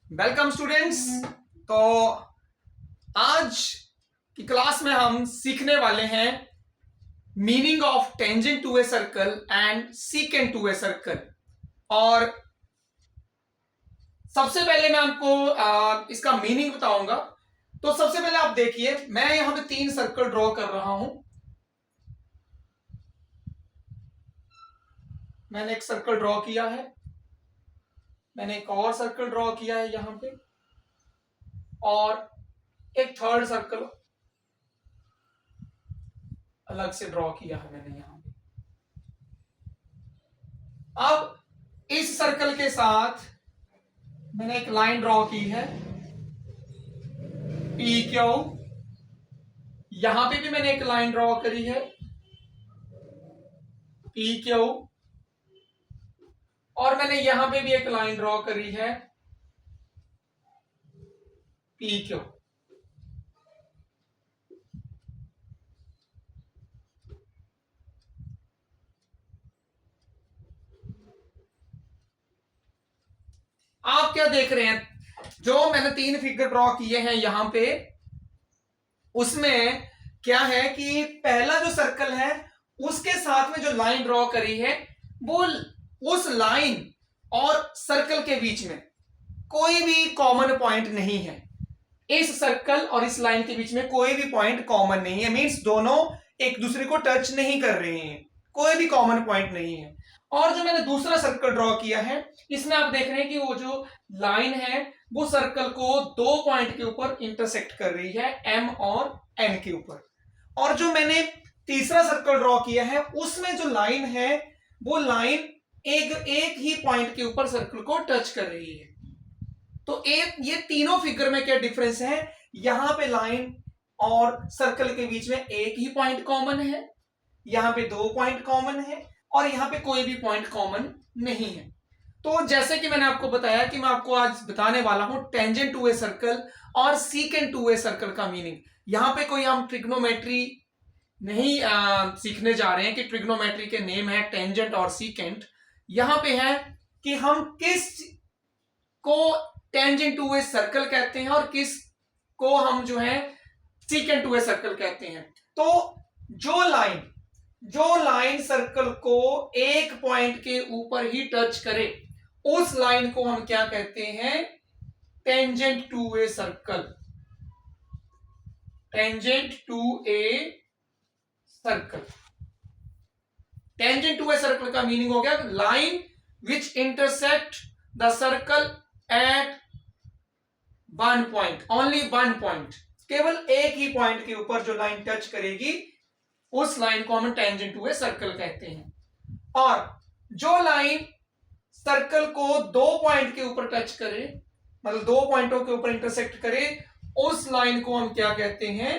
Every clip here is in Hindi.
Welcome students. तो आज की क्लास में हम सीखने वाले हैं meaning of tangent to a circle and secant to a circle. और सबसे पहले मैं आपको इसका मीनिंग बताऊंगा। तो सबसे पहले आप देखिए, मैं यहां पे 3 सर्कल ड्रॉ कर रहा हूं। मैंने एक सर्कल ड्रॉ किया है, मैंने एक और सर्कल ड्रॉ किया है यहां पे, और एक थर्ड सर्कल अलग से ड्रॉ किया है मैंने यहां पे। अब इस सर्कल के साथ मैंने एक लाइन ड्रॉ की है पी क्यू। यहां पे भी मैंने एक लाइन ड्रॉ करी है पी क्यू, और मैंने यहां पे भी एक लाइन ड्रॉ करी है पी क्यू। आप क्या देख रहे हैं, जो मैंने 3 फिगर ड्रॉ किए हैं यहां पे, उसमें क्या है कि पहला जो सर्कल है उसके साथ में जो लाइन ड्रॉ करी है वो उस लाइन और सर्कल के बीच में कोई भी कॉमन पॉइंट नहीं है। इस सर्कल और इस लाइन के बीच में कोई भी पॉइंट कॉमन नहीं है, मींस दोनों एक दूसरे को टच नहीं कर रहे हैं, कोई भी कॉमन पॉइंट नहीं है। और जो मैंने दूसरा सर्कल ड्रॉ किया है, इसमें आप देख रहे हैं कि वो जो लाइन है वो सर्कल को 2 पॉइंट के ऊपर इंटरसेक्ट कर रही है, एम और एन के ऊपर। और जो मैंने तीसरा सर्कल ड्रॉ किया है उसमें जो लाइन है वो लाइन एक ही पॉइंट के ऊपर सर्कल को टच कर रही है। तो ये तीनों फिगर में क्या डिफरेंस है, यहां पे लाइन और सर्कल के बीच में एक ही पॉइंट कॉमन है, यहां पे 2 पॉइंट कॉमन है, और यहां पे कोई भी पॉइंट कॉमन नहीं है। तो जैसे कि मैंने आपको बताया कि मैं आपको आज बताने वाला हूं टेंजेंट टू ए सर्कल और सीकेंट टू ए सर्कल का मीनिंग। यहां पे कोई हम ट्रिग्नोमेट्री नहीं सीखने जा रहे हैं कि ट्रिग्नोमेट्री के नेम है टेंजेंट और सीकेंट। यहां पे है कि हम किस को टेंजेंट टू ए सर्कल कहते हैं और किस को हम जो है सीकेंट टू ए सर्कल कहते हैं। तो जो लाइन सर्कल को एक पॉइंट के ऊपर ही टच करे उस लाइन को हम क्या कहते हैं, tangent to a circle. Tangent to a circle, tangent to a circle का मीनिंग हो गया line which intersect the circle at 1 point, only 1 point, केवल एक ही पॉइंट के ऊपर जो लाइन टच करेगी उस लाइन को हम टेंजेंट टू ए सर्कल कहते हैं। और जो लाइन सर्कल को 2 पॉइंट के ऊपर टच करे, मतलब 2 पॉइंटों के ऊपर इंटरसेक्ट करे, उस लाइन को हम क्या कहते हैं,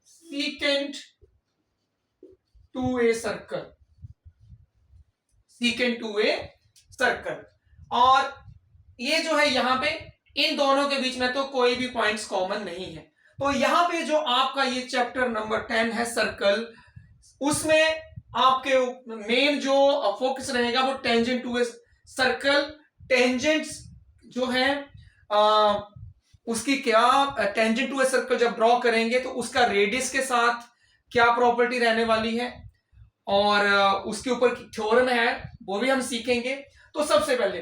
secant to a circle. Secant to a circle. और ये जो है यहां पे इन दोनों के बीच में तो कोई भी पॉइंट्स कॉमन नहीं है। तो यहां पे जो आपका ये चैप्टर नंबर 10 है सर्कल, उसमें आपके मेन जो फोकस रहेगा वो tangent to a circle. Tangents जो है उसकी क्या, टेंजेंट टू ए सर्कल जब ड्रॉ करेंगे तो उसका रेडियस के साथ क्या प्रॉपर्टी रहने वाली है, और उसके ऊपर थ्योरम है वो भी हम सीखेंगे। तो सबसे पहले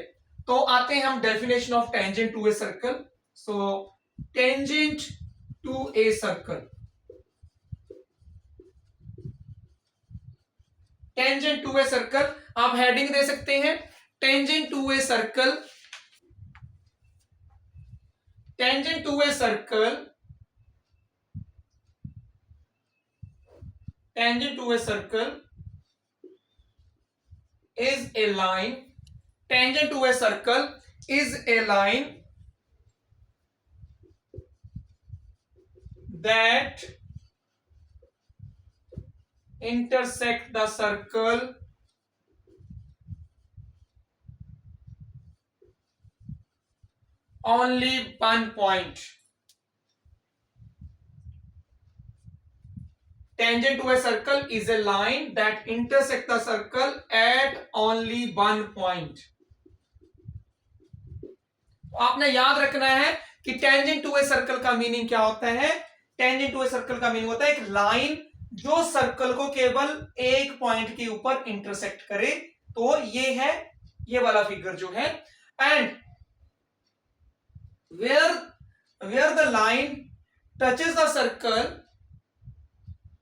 तो आते हैं हम definition of tangent to a circle. So tangent to a circle, tangent to a circle आप हेडिंग दे सकते हैं tangent to a circle. Tangent to a circle, tangent to a circle is a line, tangent to a circle is a line that intersect the circle only 1 point. Tangent to a circle is a line that intersect the circle at only 1 point. आपने याद रखना है कि टेंजेंट टू ए सर्कल का मीनिंग क्या होता है। टेंजेंट टू ए सर्कल का मीनिंग होता है एक लाइन जो सर्कल को केवल एक पॉइंट के ऊपर इंटरसेक्ट करे। तो ये है ये वाला फिगर जो है। And where the line touches the circle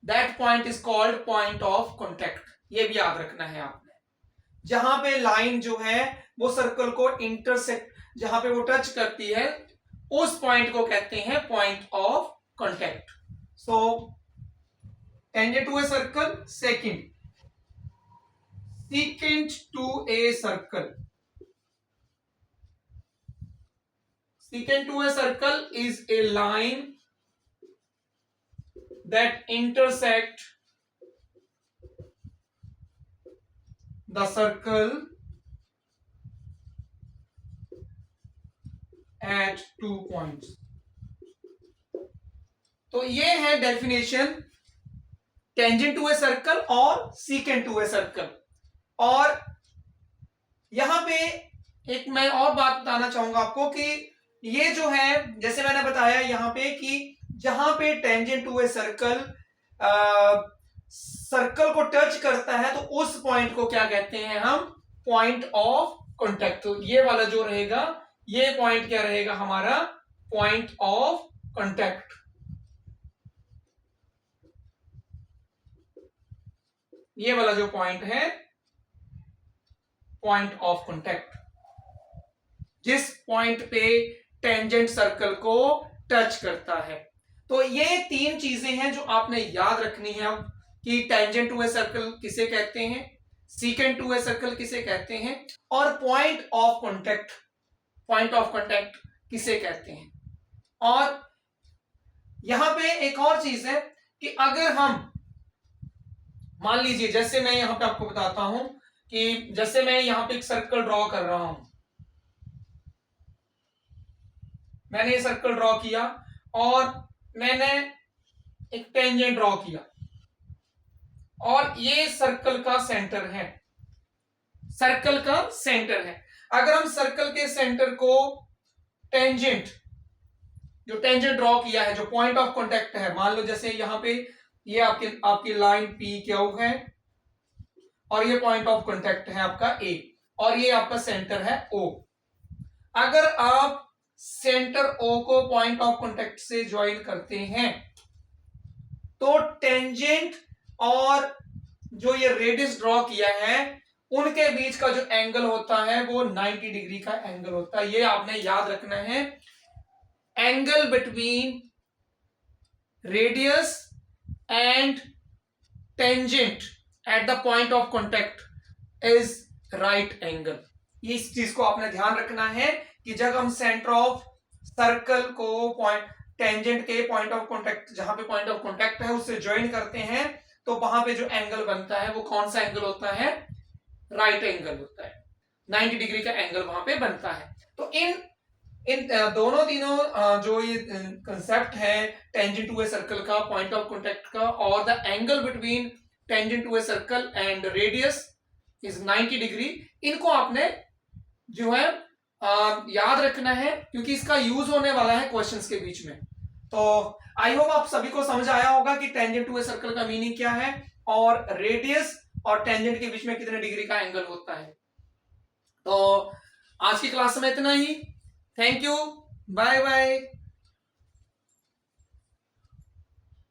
that point is called point of contact. ये भी याद रखना है आपने। जहां पे लाइन जो है वो सर्कल को इंटरसेक्ट, जहां पे वो टच करती है, उस पॉइंट को कहते हैं point of contact. So tangent to a circle, second secant to a circle. Secant to a circle is a line that intersect the circle at 2 points. तो ये है definition tangent to a circle और सीकेंट टू ए सर्कल। और यहां पे एक मैं और बात बताना चाहूंगा आपको कि ये जो है, जैसे मैंने बताया यहां पे कि जहां पे tangent to a circle circle को टच करता है तो उस पॉइंट को क्या कहते हैं हम, पॉइंट ऑफ कॉन्टैक्ट। तो ये वाला जो रहेगा, ये पॉइंट क्या रहेगा हमारा, पॉइंट ऑफ कॉन्टैक्ट। ये वाला जो पॉइंट है पॉइंट ऑफ कॉन्टैक्ट, जिस पॉइंट पे टेंजेंट सर्कल को टच करता है। तो ये तीन चीजें हैं जो आपने याद रखनी है अब, कि टेंजेंट टू ए सर्कल किसे कहते हैं, सीकेंट टू ए सर्कल किसे कहते हैं, और पॉइंट ऑफ कॉन्टैक्ट किसे कहते हैं। और यहां पे एक और चीज है कि अगर हम मान लीजिए, जैसे मैं यहां पे आपको बताता हूं कि जैसे मैं यहां पे एक सर्कल ड्रॉ कर रहा हूं, मैंने ये सर्कल ड्रॉ किया और मैंने एक टेंजेंट ड्रॉ किया और ये सर्कल का सेंटर है, सर्कल का सेंटर है। अगर हम सर्कल के सेंटर को टेंजेंट, जो टेंजेंट ड्रॉ किया है, जो पॉइंट ऑफ कॉन्टैक्ट है, मान लो जैसे यहां पे ये आपकी लाइन पी क्यू है और ये पॉइंट ऑफ कॉन्टैक्ट है आपका ए, और ये आपका सेंटर है ओ। अगर आप सेंटर ओ को पॉइंट ऑफ कॉन्टैक्ट से ज्वाइन करते हैं तो टेंजेंट और जो ये रेडियस ड्रॉ किया है उनके बीच का जो एंगल होता है वो 90 डिग्री का एंगल होता है। ये आपने याद रखना है। Angle between radius and tangent at the point of contact is right angle. इस चीज को आपने ध्यान रखना है कि जब हम सेंटर ऑफ सर्कल को पॉइंट टेंजेंट के पॉइंट ऑफ कॉन्टैक्ट, जहां पे पॉइंट ऑफ कॉन्टैक्ट है, उससे ज्वाइन करते हैं तो वहां पे जो एंगल बनता है वो कौन सा एंगल होता है, राइट एंगल होता है। 90 डिग्री का एंगल वहां पे बनता है। तो इन दोनों तीनों जो ये कंसेप्ट है टेंजेंट टू ए सर्कल का, पॉइंट ऑफ कॉन्टैक्ट का, और the angle between tangent to a circle and radius is 90 degree, इनको आपने जो है याद रखना है क्योंकि इसका यूज होने वाला है क्वेश्चंस के बीच में। तो आई होप आप सभी को समझ आया होगा कि टेंजेंट टू ए सर्कल का मीनिंग क्या है और रेडियस और टेंजेंट के बीच में कितने डिग्री का एंगल होता है। तो आज की क्लास में इतना ही। Thank you, bye bye.